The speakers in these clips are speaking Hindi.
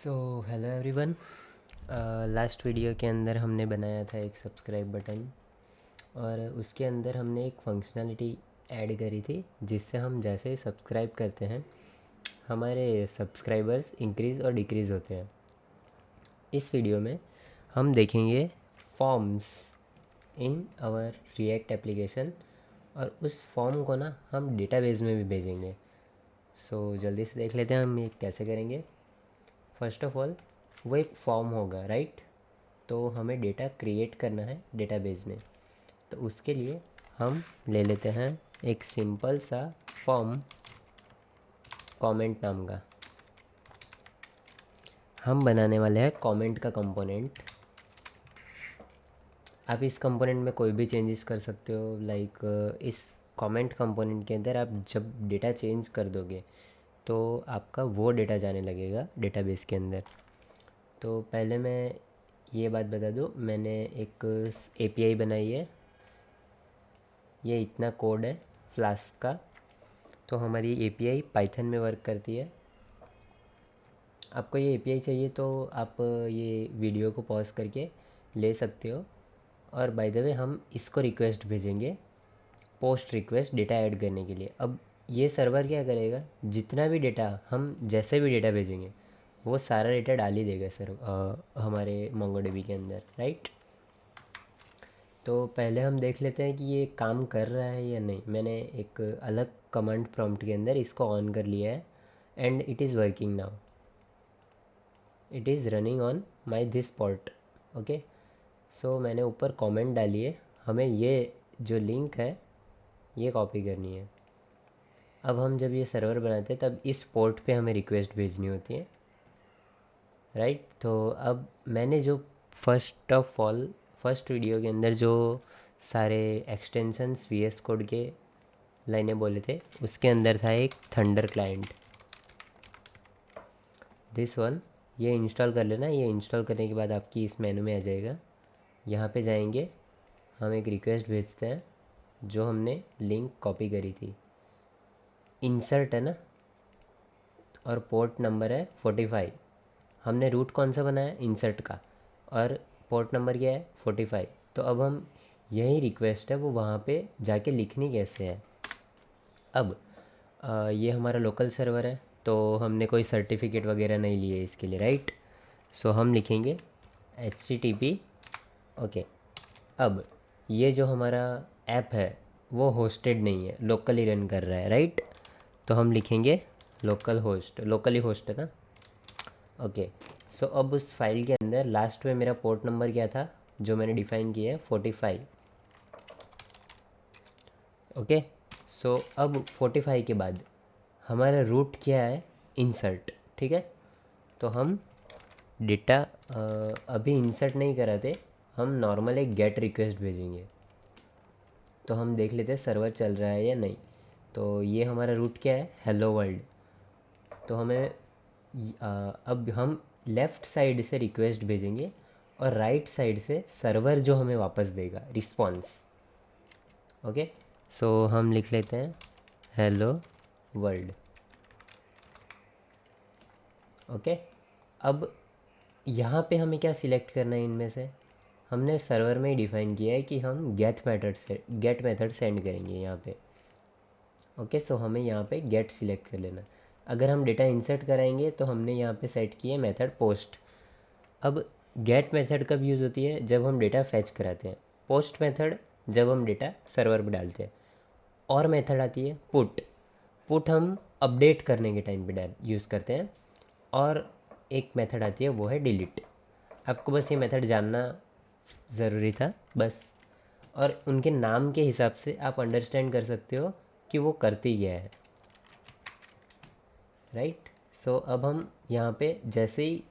So hello everyone. Last video के अंदर हमने बनाया था एक सब्सक्राइब बटन और उसके अंदर हमने एक फंक्शनैलिटी ऐड करी थी जिससे हम जैसे ही सब्सक्राइब करते हैं हमारे सब्सक्राइबर्स इंक्रीज़ और डिक्रीज़ होते हैं। इस वीडियो में हम देखेंगे forms in our React application और उस फॉर्म को ना हम डेटाबेस में भी भेजेंगे। सो जल्दी से देख लेते हैं हम ये कैसे करेंगे। फर्स्ट ऑफ ऑल वो एक फॉर्म होगा, राइट? तो हमें डेटा क्रिएट करना है डेटाबेस में। तो उसके लिए हम ले लेते हैं एक सिंपल सा फॉर्म कमेंट नाम का। हम बनाने वाले हैं कमेंट का कंपोनेंट। आप इस कंपोनेंट में कोई भी चेंजेस कर सकते हो। इस कमेंट कंपोनेंट के अंदर आप जब डेटा चेंज कर दोगे तो आपका वो डेटा जाने लगेगा डेटाबेस के अंदर। तो पहले मैं ये बात बता दूँ, मैंने एक एपीआई बनाई है। ये इतना कोड है फ्लास्क का। तो हमारी एपीआई पाइथन में वर्क करती है। आपको ये एपीआई चाहिए तो आप ये वीडियो को पॉज करके ले सकते हो। और बाय द वे हम इसको रिक्वेस्ट भेजेंगे, पोस्ट रिक्वेस्ट डेटा ऐड करने के लिए। अब ये सर्वर क्या करेगा, जितना भी डेटा हम जैसे भी डेटा भेजेंगे वो सारा डेटा डाल ही देगा सर हमारे मोंगोडीबी के अंदर, राइट? तो पहले हम देख लेते हैं कि ये काम कर रहा है या नहीं। मैंने एक अलग कमांड प्रॉम्प्ट के अंदर इसको ऑन कर लिया है and it is working now. It is running on my this port. Okay, so मैंने ऊपर कमेंट डाली है। हमें ये जो लिंक है ये कॉपी करनी है। अब हम जब ये सर्वर बनाते हैं तब इस पोर्ट पे हमें रिक्वेस्ट भेजनी होती है, राइट? तो अब मैंने जो फर्स्ट वीडियो के अंदर जो सारे एक्सटेंशंस वीएस कोड के लाइनें बोले थे उसके अंदर था एक थंडर क्लाइंट, दिस वन। ये इंस्टॉल कर लेना। ये इंस्टॉल करने के बाद आपकी इस मेनू में आ जाएगा। यहाँ पे जाएंगे, हम एक रिक्वेस्ट भेजते हैं जो हमने लिंक कॉपी करी थी। इंसर्ट है ना, और पोर्ट नंबर है 45। हमने रूट कौन सा बनाया, इंसर्ट का, और पोर्ट नंबर क्या है 45। तो अब हम यही रिक्वेस्ट है वो वहाँ पे जाके लिखनी कैसे है। अब ये हमारा लोकल सर्वर है तो हमने कोई सर्टिफिकेट वगैरह नहीं लिए इसके लिए, राइट? सो हम लिखेंगे HTTP। ओके, अब ये जो हमारा ऐप है वो होस्टेड नहीं है, लोकली रन कर रहा है, राइट? तो हम लिखेंगे लोकल होस्ट, लोकली होस्ट है ना। ओके, सो अब उस फाइल के अंदर लास्ट में मेरा पोर्ट नंबर क्या था जो मैंने डिफ़ाइन किया है 45। ओके, सो अब 45 के बाद हमारा रूट क्या है, इंसर्ट, ठीक है? तो हम डेटा अभी इंसर्ट नहीं कराते, हम नॉर्मल एक गेट रिक्वेस्ट भेजेंगे। तो हम देख लेते हैं सर्वर चल रहा है या नहीं। तो ये हमारा रूट क्या है, हेलो वर्ल्ड। तो हमें अब हम लेफ़्ट साइड से रिक्वेस्ट भेजेंगे और राइट साइड से सर्वर जो हमें वापस देगा रिस्पॉन्स। ओके, सो हम लिख लेते हैं हेलो वर्ल्ड। ओके, अब यहाँ पे हमें क्या सिलेक्ट करना है इनमें से। हमने सर्वर में ही डिफ़ाइन किया है कि हम गेट मेथड सेंड करेंगे यहाँ पे। ओके, सो हमें यहाँ पे गेट सिलेक्ट कर लेना। अगर हम डेटा इंसर्ट कराएंगे तो हमने यहाँ पे सेट किया है मेथड पोस्ट। अब गेट मेथड कब यूज़ होती है, जब हम डेटा फैच कराते हैं। पोस्ट मेथड जब हम डेटा सर्वर पे डालते हैं। और मेथड आती है पुट। पुट हम अपडेट करने के टाइम पे यूज़ करते हैं। और एक मेथड आती है वो है डिलीट। आपको बस ये मेथड जानना ज़रूरी था बस। और उनके नाम के हिसाब से आप अंडरस्टैंड कर सकते हो कि वो करती क्या है, राइट? सो अब हम यहाँ पे जैसे ही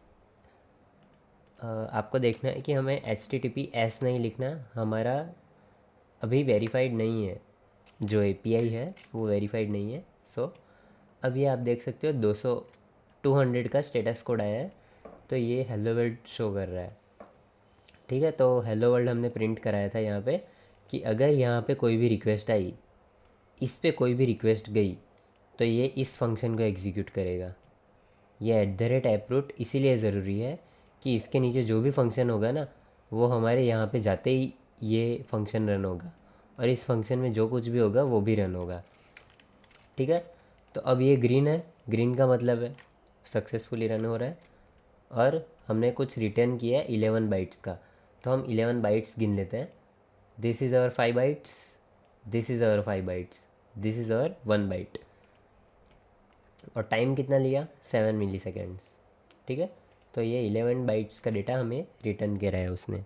आपको देखना है कि हमें HTTPS नहीं लिखना, हमारा अभी वेरीफाइड नहीं है, जो API है वो वेरीफाइड नहीं है। सो अब ये आप देख सकते हो 200 का स्टेटस कोड आया है। तो ये हेलो वर्ल्ड शो कर रहा है, ठीक है? तो हेलो वर्ल्ड हमने प्रिंट कराया था यहाँ पे कि अगर यहाँ पे कोई भी रिक्वेस्ट आई, इस पे कोई भी रिक्वेस्ट गई तो ये इस फंक्शन को एग्जीक्यूट करेगा, ये @approot इसीलिए ज़रूरी है कि इसके नीचे जो भी फंक्शन होगा ना वो हमारे यहाँ पे जाते ही ये फंक्शन रन होगा, और इस फंक्शन में जो कुछ भी होगा वो भी रन होगा। ठीक है, तो अब ये ग्रीन है, ग्रीन का मतलब है सक्सेसफुली रन हो रहा है, और हमने कुछ रिटर्न किया है 11 बाइट्स का, तो हम 11 बाइट्स गिन लेते हैं। This is our 5 bytes, this is our 5 bytes, this is our 1 byte, और टाइम कितना लिया 7 मिली सेकेंड्स। ठीक है, तो ये 11 बाइट्स का डेटा हमें रिटर्न करा है उसने।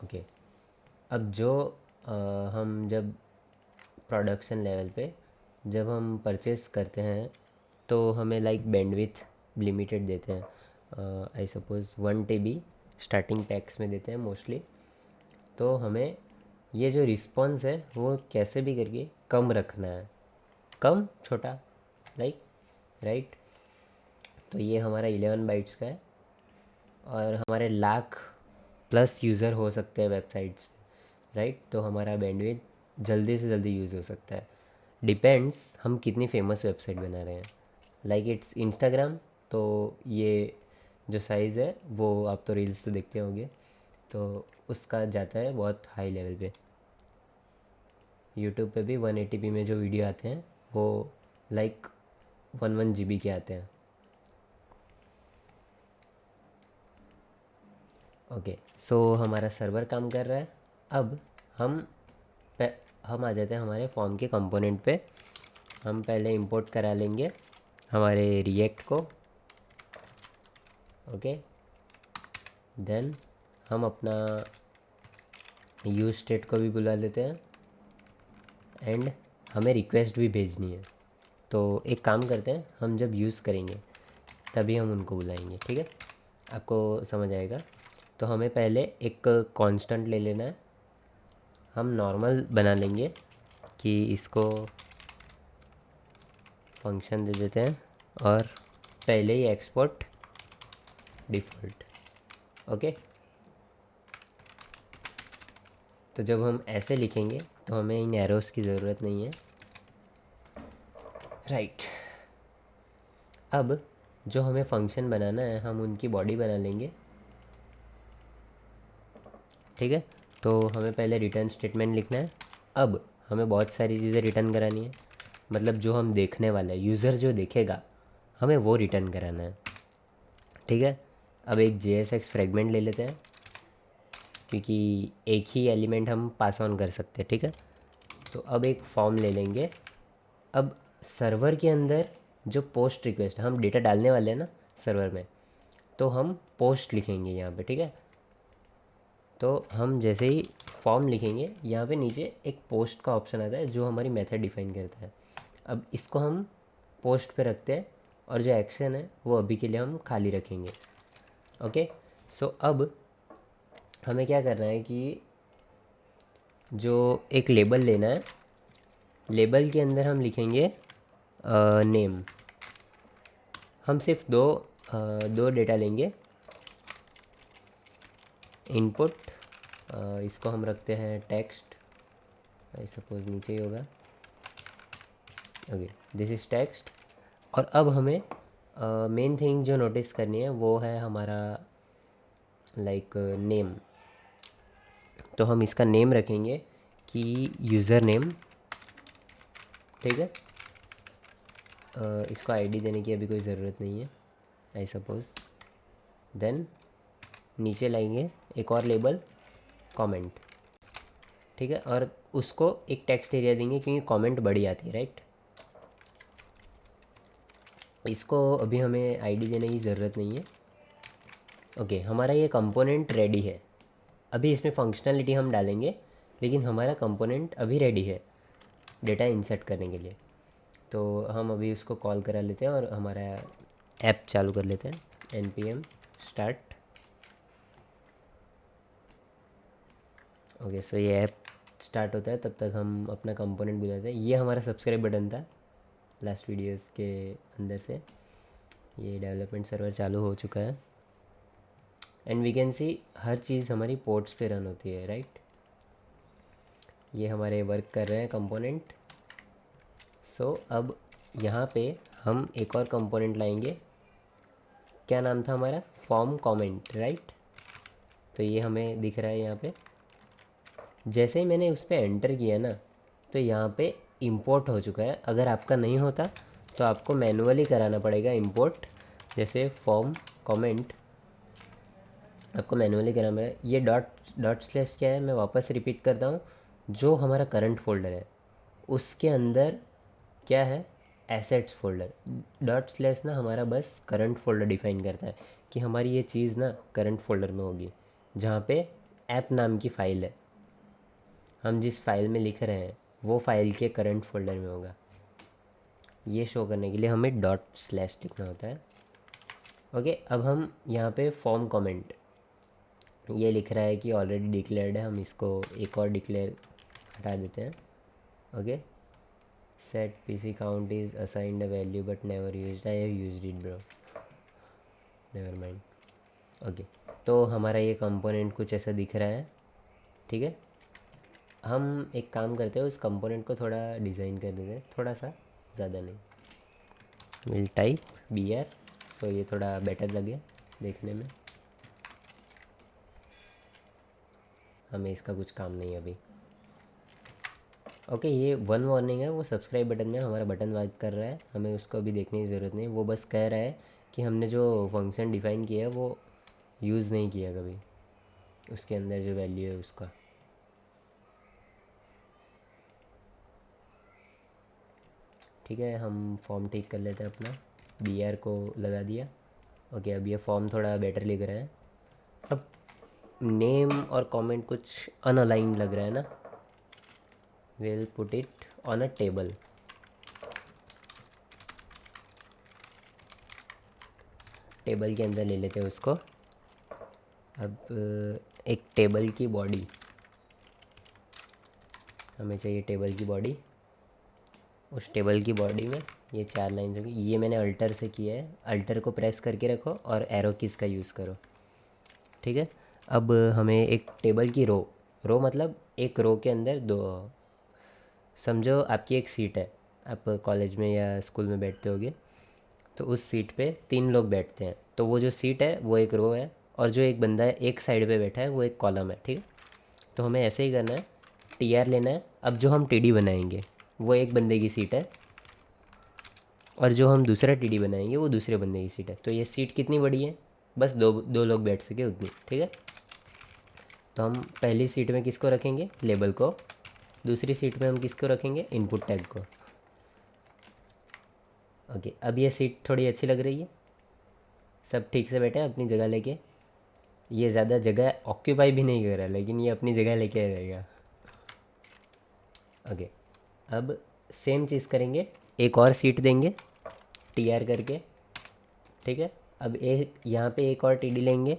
ओके, अब जो हम जब प्रोडक्शन लेवल पे जब हम परचेस करते हैं तो हमें लाइक बैंडविथ लिमिटेड देते हैं, आई सपोज़ 1 TB स्टार्टिंग पैक्स में देते हैं मोस्टली। तो हमें ये जो रिस्पॉन्स है वो कैसे भी करके कम रखना है, कम छोटा लाइक राइट। तो ये हमारा 11 बाइट्स का है, और हमारे लाख प्लस यूज़र हो सकते हैं वेबसाइट्स राइट, तो हमारा बैंडविड्थ जल्दी से जल्दी यूज़ हो सकता है। डिपेंड्स हम कितनी फेमस वेबसाइट बना रहे हैं, लाइक इट्स इंस्टाग्राम, तो ये जो साइज़ है वो आप तो रील्स तो देखते होंगे, तो उसका जाता है बहुत हाई लेवल पे। यूट्यूब पे भी 180p में जो वीडियो आते हैं वो लाइक 1 GB के आते हैं। ओके, सो हमारा सर्वर काम कर रहा है। अब हम हम आ जाते हैं हमारे फॉर्म के कंपोनेंट पे। हम पहले इंपोर्ट करा लेंगे हमारे रिएक्ट को। ओके, देन हम अपना यूज स्टेट को भी बुला लेते हैं, एंड हमें रिक्वेस्ट भी भेजनी है। तो एक काम करते हैं, हम जब यूज़ करेंगे तभी हम उनको बुलाएंगे। ठीक है, आपको समझ आएगा। तो हमें पहले एक कांस्टेंट ले लेना है, हम नॉर्मल बना लेंगे कि इसको फंक्शन दे देते हैं, और पहले ही एक्सपोर्ट डिफ़ॉल्ट। ओके, तो जब हम ऐसे लिखेंगे तो हमें इन एरोस की ज़रूरत नहीं है राइट। अब जो हमें फंक्शन बनाना है हम उनकी बॉडी बना लेंगे। ठीक है, तो हमें पहले रिटर्न स्टेटमेंट लिखना है। अब हमें बहुत सारी चीज़ें रिटर्न करानी है, मतलब जो हम देखने वाले हैं, यूज़र जो देखेगा हमें वो रिटर्न कराना है। ठीक है, अब एक JSX फ्रेगमेंट ले लेते हैं, क्योंकि एक ही एलिमेंट हम पास ऑन कर सकते हैं। ठीक है, तो अब एक फॉर्म ले लेंगे। अब सर्वर के अंदर जो पोस्ट रिक्वेस्ट हम डेटा डालने वाले हैं ना सर्वर में, तो हम पोस्ट लिखेंगे यहाँ पे। ठीक है, तो हम जैसे ही फॉर्म लिखेंगे यहाँ पे नीचे एक पोस्ट का ऑप्शन आता है जो हमारी मेथड डिफाइन करता है। अब इसको हम पोस्ट पे रखते हैं, और जो एक्शन है वो अभी के लिए हम खाली रखेंगे। ओके, सो अब हमें क्या करना है कि जो एक लेबल लेना है, लेबल के अंदर हम लिखेंगे नेम। हम सिर्फ दो डेटा लेंगे। इनपुट, इसको हम रखते हैं टेक्स्ट, आई सपोज नीचे ही होगा। Okay, this is text. और अब हमें मेन थिंग जो नोटिस करनी है वो है हमारा लाइक नेम। तो हम इसका नेम रखेंगे कि यूज़र नेम। ठीक है, इसको आईडी देने की अभी कोई ज़रूरत नहीं है, आई सपोज। देन नीचे लाएंगे एक और लेबल कमेंट। ठीक है, और उसको एक टेक्स्ट एरिया देंगे क्योंकि कमेंट बड़ी आती है राइट। इसको अभी हमें आईडी देने की ज़रूरत नहीं है। ओके, हमारा ये कंपोनेंट रेडी है। अभी इसमें फंक्शनलिटी हम डालेंगे, लेकिन हमारा कंपोनेंट अभी रेडी है डेटा इंसर्ट करने के लिए। तो हम अभी उसको कॉल करा लेते हैं और हमारा ऐप चालू कर लेते हैं। npm start. ओके, सो ये ऐप स्टार्ट होता है, तब तक हम अपना कंपोनेंट बुलाते हैं। ये हमारा सब्सक्राइब बटन था लास्ट वीडियोस के अंदर से। ये डेवलपमेंट सर्वर चालू हो चुका है, एंड वी कैन सी हर चीज़ हमारी पोर्ट्स पे रन होती है राइट। ये हमारे वर्क कर रहे हैं कंपोनेंट। अब यहाँ पे हम एक और कंपोनेंट लाएंगे। क्या नाम था हमारा? Form comment, right. तो ये हमें दिख रहा है यहाँ पे। जैसे ही मैंने उस पर एंटर किया ना, तो यहाँ पे इंपोर्ट हो चुका है। अगर आपका नहीं होता तो आपको मैनुअली कराना पड़ेगा इंपोर्ट। जैसे फॉर्म कमेंट आपको मैनुअली कराना पड़ेगा। ये डॉट डॉट स्लैश क्या है, मैं वापस रिपीट करता हूँ। जो हमारा करंट फोल्डर है उसके अंदर क्या है, एसेट्स फोल्डर। डॉट स्लैश ना हमारा बस करंट फोल्डर डिफाइन करता है कि हमारी ये चीज़ ना करंट फोल्डर में होगी, जहाँ पे ऐप नाम की फ़ाइल है। हम जिस फाइल में लिख रहे हैं वो फाइल के करंट फोल्डर में होगा। ये शो करने के लिए हमें डॉट स्लैश लिखना होता है। ओके, अब हम यहाँ पे फॉर्म कमेंट ये लिख रहा है कि ऑलरेडी डिक्लेयर्ड है, हम इसको एक और डिक्लेयर हटा देते हैं। Okay, set PC count is assigned a value but never used. I have used it bro, never mind. Okay, तो हमारा ये कंपोनेंट कुछ ऐसा दिख रहा है। ठीक है, हम एक काम करते हैं, उस कंपोनेंट को थोड़ा डिज़ाइन कर देते हैं, थोड़ा सा, ज़्यादा नहीं। विल टाइप बी आर, सो ये थोड़ा बेटर लगे देखने में। हमें इसका कुछ काम नहीं है अभी। ओके, ये वन वार्निंग है, वो सब्सक्राइब बटन में हमारा बटन वाइप कर रहा है, हमें उसको अभी देखने की ज़रूरत नहीं। वो बस कह रहा है कि हमने जो फंक्शन डिफ़ाइन किया है वो यूज़ नहीं किया कभी, उसके अंदर जो वैल्यू है उसका। ठीक है, हम फॉर्म ठीक कर लेते हैं अपना। बी आर को लगा दिया। ओके, अब ये फॉर्म थोड़ा बेटर लिख रहा है। अब नेम और कमेंट कुछ अनअलाइंड लग रहा है ना। Will put it on a table. Table के अंदर ले लेते हैं उसको। अब एक टेबल की बॉडी हमें चाहिए, टेबल की बॉडी। उस टेबल की बॉडी में ये 4 लाइन्स होगी। ये मैंने अल्टर से किया है, अल्टर को प्रेस करके रखो और एरो कीज़ का यूज़ करो। ठीक है, अब हमें एक टेबल की रो, रो मतलब एक रो के अंदर दो, समझो आपकी एक सीट है, आप कॉलेज में या स्कूल में बैठते होगे, तो उस सीट पे 3 लोग बैठते हैं, तो वो जो सीट है वो एक रो है, और जो एक बंदा है एक साइड पे बैठा है वो एक कॉलम है। ठीक है, तो हमें ऐसे ही करना है, टी आर लेना है। अब जो हम टी डी बनाएंगे वो एक बंदे की सीट है, और जो हम दूसरा टी डी बनाएंगे वो दूसरे बंदे की सीट है। तो ये सीट कितनी बड़ी है, बस दो दो लोग बैठ सके उतनी। ठीक है, तो हम पहली सीट में किसको रखेंगे, लेबल को। दूसरी सीट में हम किसको रखेंगे, इनपुट टैग को। ओके, अब ये सीट थोड़ी अच्छी लग रही है, सब ठीक से बैठे हैं अपनी जगह लेके। ये ज़्यादा जगह ऑक्यूपाई भी नहीं कर रहा, लेकिन ये अपनी जगह लेके रहेगा। ओके, अब सेम चीज़ करेंगे, एक और सीट देंगे टी आर करके। ठीक है, अब एक यहाँ पे एक और टी डी लेंगे,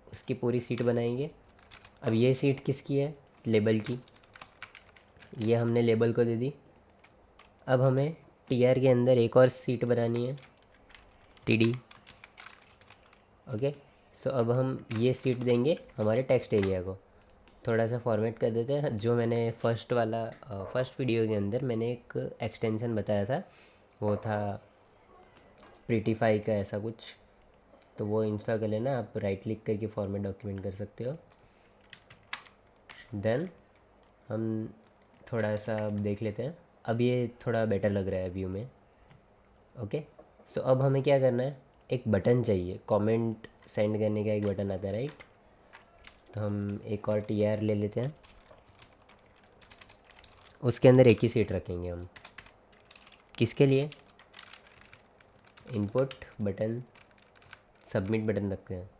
उसकी पूरी सीट बनाएंगे। अब ये सीट किसकी है, लेबल की, ये हमने लेबल को दे दी। अब हमें टी आर के अंदर एक और सीट बनानी है, टी डी। ओके, सो अब हम ये सीट देंगे हमारे टेक्स्ट एरिया को। थोड़ा सा फॉर्मेट कर देते हैं, जो मैंने फर्स्ट वीडियो के अंदर मैंने एक एक्सटेंशन बताया था, वो था प्रीटीफाई का ऐसा कुछ, तो वो इंस्टॉल कर लेना। आप राइट क्लिक करके फॉर्मेट डॉक्यूमेंट कर सकते हो। देन हम थोड़ा सा अब देख लेते हैं, अब ये थोड़ा बेटर लग रहा है व्यू में। ओके, सो अब हमें क्या करना है, एक बटन चाहिए, कमेंट सेंड करने का एक बटन आता है, राइट। तो हम एक और टी आर ले लेते हैं, उसके अंदर एक ही सीट रखेंगे हम। किसके लिए, इनपुट बटन, सबमिट बटन रखते हैं,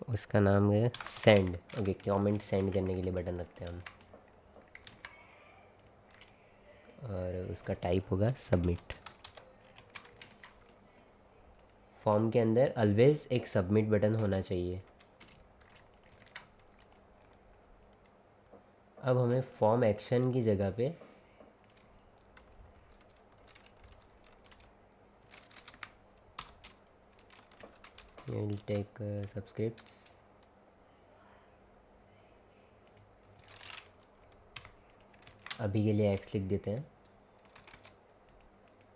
उसका नाम है सेंड। ओके, कमेंट सेंड करने के लिए बटन रखते हैं हम, और उसका टाइप होगा सबमिट। फॉर्म के अंदर ऑलवेज एक सबमिट बटन होना चाहिए। अब हमें फॉर्म एक्शन की जगह पे विल टेक सब्सक्रिप्ट्स, अभी के लिए एक्स लिख देते हैं।